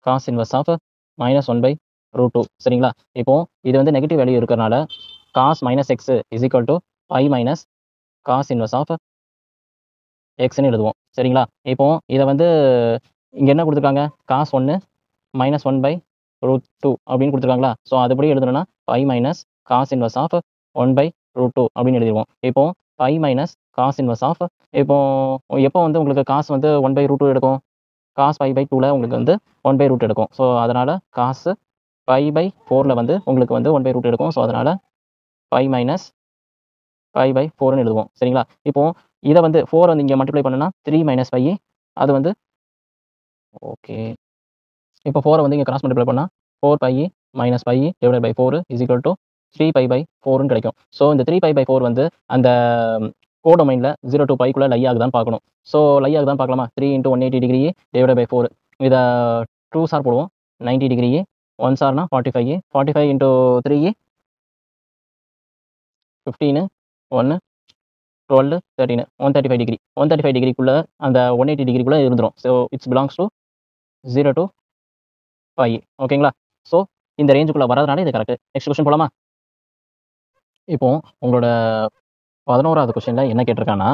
Cos inverse of -1/√2 சரிங்களா? இப்போ இது வந்து நெகட்டிவ் வேல்யூ இருக்கிறனால cos -x is equal to pi minus cos inverse of எக்ஸ்ன்னு எழுதுவோம் சரிங்களா? இப்போ இதை வந்து இங்கே என்ன கொடுத்துருக்காங்க? காஸ் 1 -1/√2 அப்படின்னு கொடுத்துருக்காங்களா? ஸோ அதுபடி எழுதணும்னா pi minus cos inverse of 1/√2 அப்படின்னு எழுதிடுவோம். இப்போ pi minus cos inverse of இப்போ எப்போ வந்து உங்களுக்கு காசு வந்து 1/√2 எடுக்கும்? காஸ் π/2ல உங்களுக்கு வந்து 1/√2 எடுக்கும். ஸோ அதனால் காசு π/4ல் வந்து உங்களுக்கு வந்து 1/√2 எடுக்கும். ஸோ அதனால் பை மைனஸ் π/4ன்னு எழுதுவோம் சரிங்களா? இப்போ இதை வந்து 4 வந்து இங்கே மல்டிப்ளை பண்ணுன்னா 3 மைனஸ் பை அது வந்து ஓகே. இப்போ 4 வந்து இங்கே கிராஸ் மல்டிப்ளை பண்ணால் 4π minus pi divided by 4 is equal to 3π/4ன்னு கிடைக்கும். ஸோ இந்த 3π/4 வந்து அந்த கோடொமைனில் 0 to πக்குள்ளே லை ஆகுதான்னு பார்க்கணும். ஸோ லை ஆகுதான்னு பார்க்கலாமா? 3 × 180 டிகிரி டிவைடட் பை 4 இதை 2 சார் போடுவோம் 90 டிகிரி 1 சார்னா 45 45 × 3 15 1 12 13 135 டிகிரி 135 டிகிரிக்குள்ளே அந்த 180 டிகிரிக்குள்ளே இருந்துடும். So it's belongs to 0 to π ஓகேங்களா? ஸோ இந்த ரேஞ்சுக்குள்ளே வரதுனால இது கரெக்ட். நெக்ஸ்ட் கொஸ்டின் போகலாமா? இப்போ உங்களோட 11வது கொஸ்டினில் என்ன கேட்டிருக்காங்கன்னா